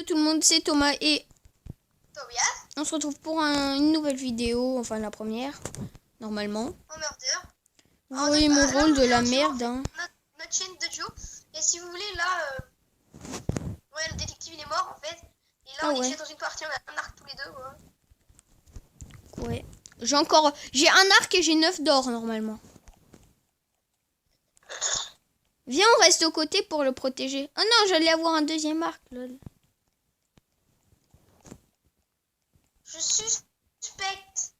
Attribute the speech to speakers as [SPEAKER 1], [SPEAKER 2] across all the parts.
[SPEAKER 1] tout le monde, c'est Thomas et
[SPEAKER 2] Tobias.
[SPEAKER 1] on se retrouve pour une nouvelle vidéo, enfin la première, normalement.
[SPEAKER 2] En murder.
[SPEAKER 1] Vous voyez mon rôle de la merde. Hein.
[SPEAKER 2] Notre chaîne de duo. Et si vous voulez, là, ouais, le détective il est mort en fait. Et là, on est dans une partie, on a un arc tous les deux.
[SPEAKER 1] Ouais. J'ai un arc et j'ai 9 d'or normalement. Viens, on reste aux côtés pour le protéger. Oh non, j'allais avoir un deuxième arc, lol.
[SPEAKER 2] Je suspecte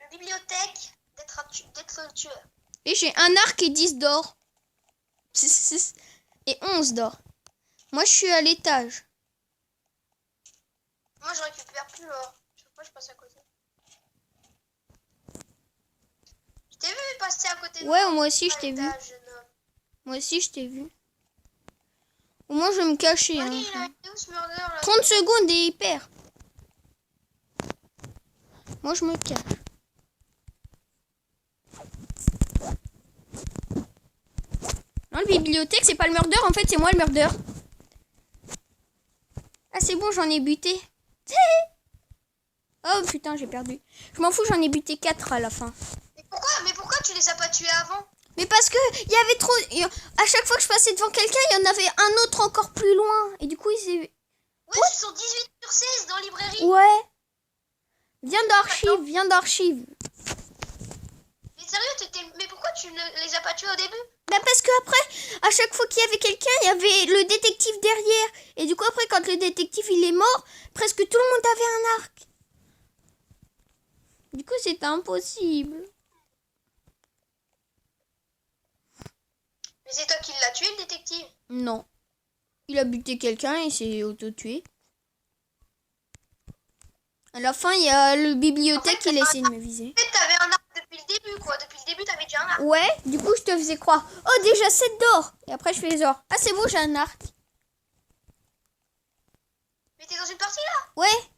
[SPEAKER 2] la bibliothèque d'être le tueur.
[SPEAKER 1] Et j'ai un arc et 10 d'or. Et 11 d'or. Moi, je suis à l'étage.
[SPEAKER 2] Moi, je récupère plus l'or. Chaque fois, je passe à côté. Je t'ai vu passer à côté de
[SPEAKER 1] Ouais, moi aussi, je t'ai vu. Moi aussi, je t'ai vu. Au moins, je vais me cacher. Hein. 30 secondes et il perd. Moi, je me cache. Non, la bibliothèque, c'est pas le murder. En fait, c'est moi le murder. Ah, c'est bon, j'en ai buté. Oh, putain, j'ai perdu. Je m'en fous, j'en ai buté 4 à la fin.
[SPEAKER 2] Mais pourquoi tu les as pas tués avant?
[SPEAKER 1] Mais parce que il y avait trop... À chaque fois que je passais devant quelqu'un, il y en avait un autre encore plus loin. Et du coup, ils...
[SPEAKER 2] Ouais, ils sont 18/16 dans la librairie.
[SPEAKER 1] Ouais. Viens d'archives.
[SPEAKER 2] Mais sérieux, mais pourquoi tu ne les as pas tués au début?
[SPEAKER 1] Bah parce que après, à chaque fois qu'il y avait quelqu'un, il y avait le détective derrière. Et du coup, après, quand le détective il est mort, presque tout le monde avait un arc. Du coup, c'était impossible.
[SPEAKER 2] Mais c'est toi qui l'as tué, le détective?
[SPEAKER 1] Non. Il a buté quelqu'un et s'est auto-tué. À la fin, il y a le bibliothèque qui a essayé de me viser.
[SPEAKER 2] En fait, t'avais un arc depuis le début, quoi. Depuis le début, t'avais déjà un arc.
[SPEAKER 1] Ouais, du coup, je te faisais croire. Oh, déjà 7 d'or. Et après, je fais les or. Ah, c'est bon, j'ai un arc.
[SPEAKER 2] Mais t'es dans une partie, là?
[SPEAKER 1] Ouais.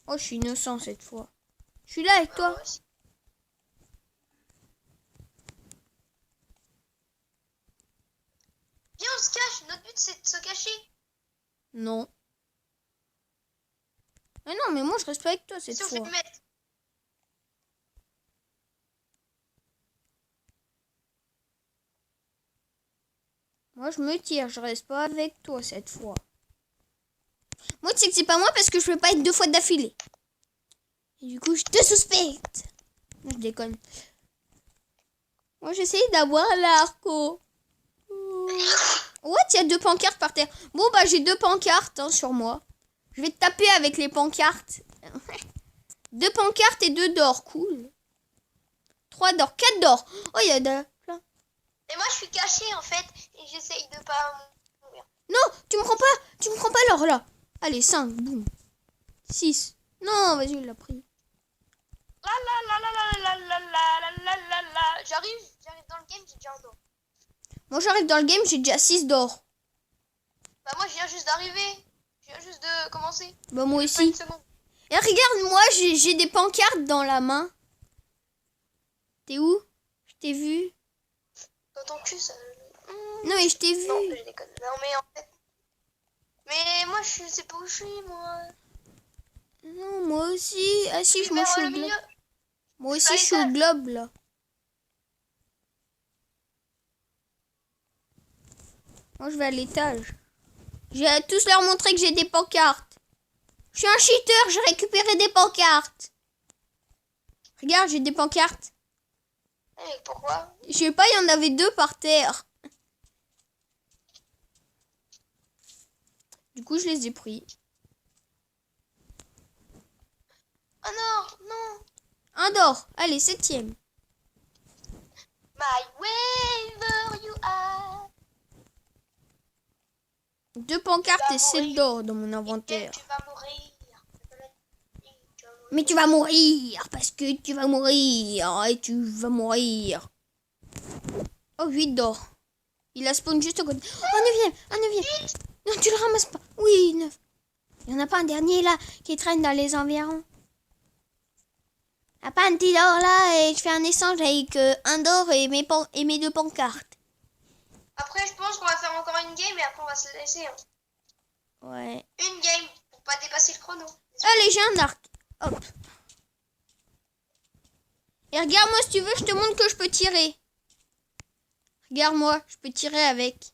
[SPEAKER 1] Oh, je suis innocent cette fois. Je suis là avec toi.
[SPEAKER 2] Viens, on se cache. Notre but, c'est de se cacher.
[SPEAKER 1] Non. Mais non, mais moi, je reste pas avec toi cette fois.
[SPEAKER 2] Je vais mettre.
[SPEAKER 1] Moi, je me tire. Je reste pas avec toi cette fois. Moi, tu sais que c'est pas moi parce que je peux pas être 2 fois d'affilée. Et du coup, je te suspecte. Je déconne. Moi, j'essaye d'avoir l'arco. Ouais, il y a 2 pancartes par terre. Bon, bah, j'ai 2 pancartes hein, sur moi. Je vais te taper avec les pancartes. 2 pancartes et 2 d'or. Cool. 3 d'or. 4 d'or. Oh, il y a plein.
[SPEAKER 2] Et moi, je suis cachée, en fait. Et j'essaye de pas mourir.
[SPEAKER 1] Non, tu me prends pas. Tu me prends pas l'or, là. Allez, 5. Boum. 6. Non, vas-y, il l'a pris.
[SPEAKER 2] J'arrive dans le game, j'ai déjà un d'or.
[SPEAKER 1] Moi, j'arrive dans le game, j'ai déjà 6 d'or.
[SPEAKER 2] Bah, moi, je viens juste d'arriver. Je viens juste de commencer.
[SPEAKER 1] Bah, moi aussi. Et regarde, moi, j'ai des pancartes dans la main. T'es où? Je t'ai vu.
[SPEAKER 2] Dans ton cul, ça...
[SPEAKER 1] Non, mais je t'ai vu.
[SPEAKER 2] Non, je déconne. Non, mais en fait... Mais moi, je sais pas où je suis, moi.
[SPEAKER 1] Non, moi aussi. Ah si, moi, je suis au globe. Moi aussi, je suis au globe, là. Moi, je vais à l'étage. Je vais à tous leur montrer que j'ai des pancartes. Je suis un cheater, j'ai récupéré des pancartes. Regarde, j'ai des pancartes.
[SPEAKER 2] Mais pourquoi?
[SPEAKER 1] Je sais pas, il y en avait 2 par terre. Du coup, je les ai pris.
[SPEAKER 2] Oh non, non.
[SPEAKER 1] Un d'or. Allez, 7e.
[SPEAKER 2] My wherever you are.
[SPEAKER 1] 2 pancartes et 7 d'or dans mon inventaire.
[SPEAKER 2] Tu vas mourir.
[SPEAKER 1] Mais tu vas mourir, parce que tu vas mourir, et tu vas mourir. Oh, 8 d'or. Il a spawn juste au côté. Oh, 9e. Non, tu le ramasses pas. Oui, 9. Il n'y en a pas un dernier là, qui traîne dans les environs. Ah, pas un petit d'or là, et je fais un échange avec un d'or et mes 2 pancartes.
[SPEAKER 2] Après, je pense qu'on va faire encore une une game et après on va se laisser. Hein.
[SPEAKER 1] Ouais.
[SPEAKER 2] Une game pour pas dépasser le chrono.
[SPEAKER 1] Allez, j'ai un arc. Hop. Et regarde-moi si tu veux, je te montre que je peux tirer. Regarde-moi, je peux tirer avec.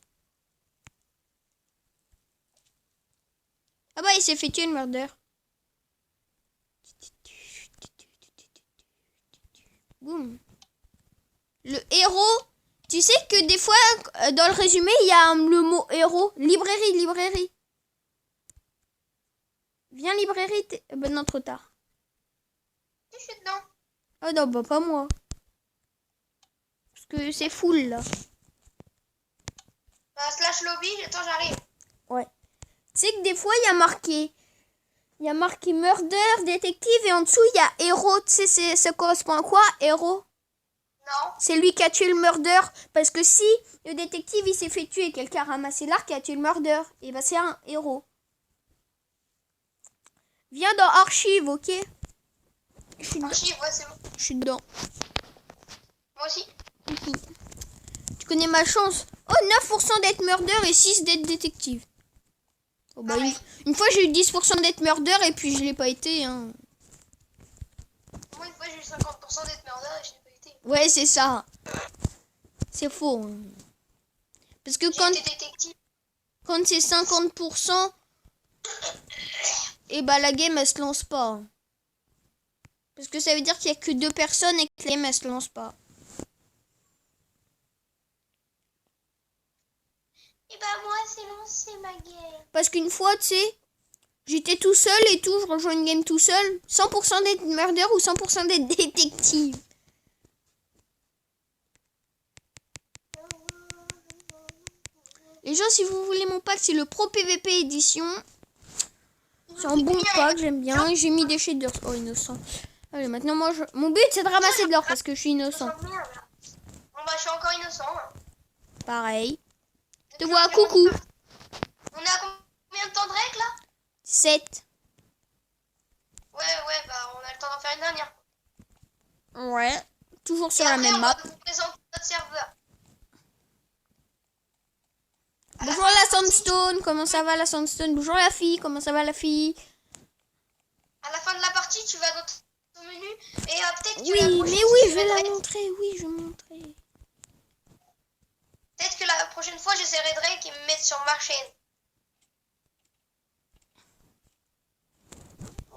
[SPEAKER 1] Ah bah il s'est fait tuer le murder. Boum. Le héros. Tu sais que des fois, dans le résumé, il y a le mot héros. Librairie, librairie. Viens, librairie. Ben non, trop tard.
[SPEAKER 2] Je suis dedans.
[SPEAKER 1] Ah non, bah pas moi. Parce que c'est full là.
[SPEAKER 2] Slash lobby, attends, j'arrive.
[SPEAKER 1] Ouais. Tu sais que des fois, il y a marqué murder, détective et en dessous, il y a héros. Tu sais, ça correspond à quoi, héros?
[SPEAKER 2] Non.
[SPEAKER 1] C'est lui qui a tué le murder. Parce que si le détective, il s'est fait tuer, quelqu'un a ramassé l'arc et a tué le murder, et bah c'est un héros. Viens dans archive, ok?
[SPEAKER 2] Archive, ouais, c'est bon.
[SPEAKER 1] Je suis dedans.
[SPEAKER 2] Moi aussi.
[SPEAKER 1] Tu connais ma chance? Oh, 9% d'être murder et 6 d'être détective. Oh, bah, une fois, j'ai eu 10% d'être murder et puis je l'ai pas été. Hein.
[SPEAKER 2] Moi, une fois, j'ai eu 50% d'être murder et je l'ai pas été.
[SPEAKER 1] Ouais, c'est ça. C'est faux. Hein. Parce que quand c'est 50%, et bah la game, elle se lance pas. Parce que ça veut dire qu'il y a que 2 personnes et que la game, elle se lance pas.
[SPEAKER 2] Et bah moi, c'est lancé ma game.
[SPEAKER 1] Parce qu'une fois, tu sais, j'étais tout seul et tout, je rejoins une game tout seul. 100% d'être murder ou 100% d'être détective. Les gens, si vous voulez mon pack, c'est le Pro PVP édition. C'est un bon pack, j'aime bien. J'ai mis des shaders. Oh, innocent. Allez, maintenant, moi, mon but, c'est de ramasser de l'or parce que je suis innocent.
[SPEAKER 2] Bon, bah, je suis encore innocent.
[SPEAKER 1] Pareil. Je te vois, coucou.
[SPEAKER 2] On est à combien de temps de règle, là?
[SPEAKER 1] 7.
[SPEAKER 2] Ouais, bah, on a le temps d'en faire une dernière.
[SPEAKER 1] Ouais. Toujours sur
[SPEAKER 2] et
[SPEAKER 1] la
[SPEAKER 2] après,
[SPEAKER 1] même
[SPEAKER 2] on
[SPEAKER 1] map.
[SPEAKER 2] va vous présenter notre serveur.
[SPEAKER 1] Bonjour la Sandstone, comment ça va la Sandstone? Bonjour la fille, comment ça va la fille?
[SPEAKER 2] À la fin de la partie, tu vas dans ton menu et peut-être que
[SPEAKER 1] oui, mais oui, je vais la montrer, oui, je vais montrer.
[SPEAKER 2] Peut-être que la prochaine fois, j'essaierai de Drake et me mettre sur ma chaîne.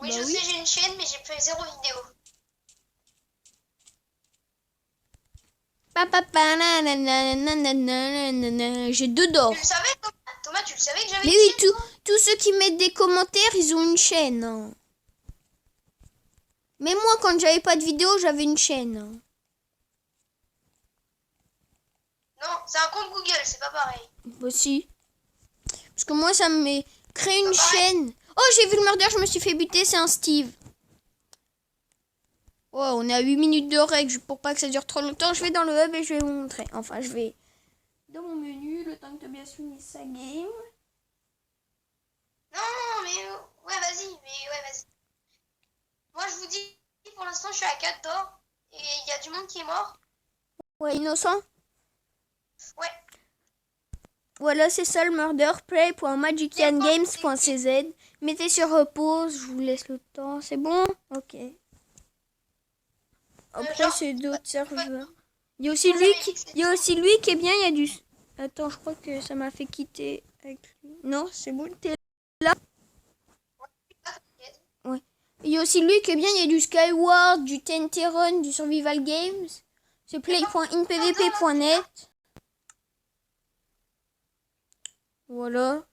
[SPEAKER 2] Oui,
[SPEAKER 1] bah
[SPEAKER 2] je sais, j'ai une chaîne, mais j'ai fait 0 vidéo.
[SPEAKER 1] J'ai 2 d'or.
[SPEAKER 2] Tu le savais, Thomas, tu le savais que j'avais
[SPEAKER 1] une
[SPEAKER 2] chaîne?
[SPEAKER 1] Mais oui, tous ceux qui mettent des commentaires, ils ont une chaîne. Hein. Mais moi, quand j'avais pas de vidéo, j'avais une chaîne. Hein.
[SPEAKER 2] Non, c'est un compte Google, c'est pas pareil.
[SPEAKER 1] Bah si. Parce que moi, ça me crée une chaîne. Oh, j'ai vu le murder, je me suis fait buter, c'est un Steve. Oh, on est à 8 minutes de règle pour pas que ça dure trop longtemps. Je vais dans le hub et je vais vous montrer. Enfin, je vais dans mon menu, le temps que Tobias finisse sa game.
[SPEAKER 2] Non, mais ouais, vas-y, Moi, je vous dis, pour l'instant, je suis à 4 d'or et il y a du monde qui est mort.
[SPEAKER 1] Ouais, innocent.
[SPEAKER 2] Ouais.
[SPEAKER 1] Voilà, c'est ça le murder. Play.magiciangames.cz. Mettez sur repose, je vous laisse le temps. C'est bon? Ok. Après, c'est d'autres serveurs. Il y a aussi lui qui est bien. Il y a du... Attends, je crois que ça m'a fait quitter avec lui. Non, c'est bon, t'es là. Ouais. Il y a aussi lui qui est bien. Il y a du Skyward, du TNT Run, du Survival Games. C'est play.inpvp.net. Voilà.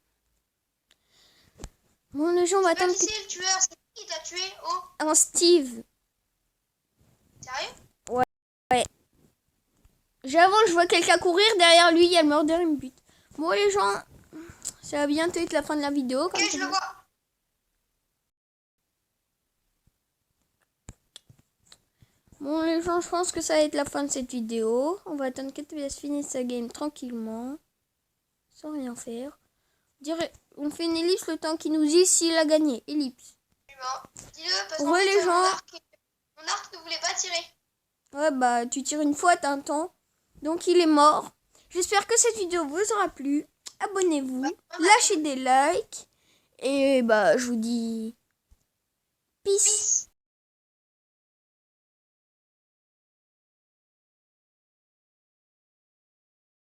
[SPEAKER 1] Bon, les gens, on va attendre.
[SPEAKER 2] Qui c'est le tueur? C'est qui t'a tué? Oh.
[SPEAKER 1] Un Steve.
[SPEAKER 2] Sérieux?
[SPEAKER 1] Ouais. J'avance, je vois quelqu'un courir. Derrière lui, il y a le murder, il me bute. Bon, les gens, ça va bientôt être la fin de la vidéo.
[SPEAKER 2] Ok, je le vois.
[SPEAKER 1] Bon, les gens, je pense que ça va être la fin de cette vidéo. On va attendre que Tobias finisse sa game tranquillement. Sans rien faire. On fait une ellipse le temps qu'il nous dit s'il a gagné. Ellipse.
[SPEAKER 2] Dis-le parce que
[SPEAKER 1] les gens.
[SPEAKER 2] Mon arc ne voulait pas tirer.
[SPEAKER 1] Ouais, bah, tu tires une fois, t'as un temps. Donc, il est mort. J'espère que cette vidéo vous aura plu. abonnez-vous, lâchez des likes. Et bah, je vous dis peace.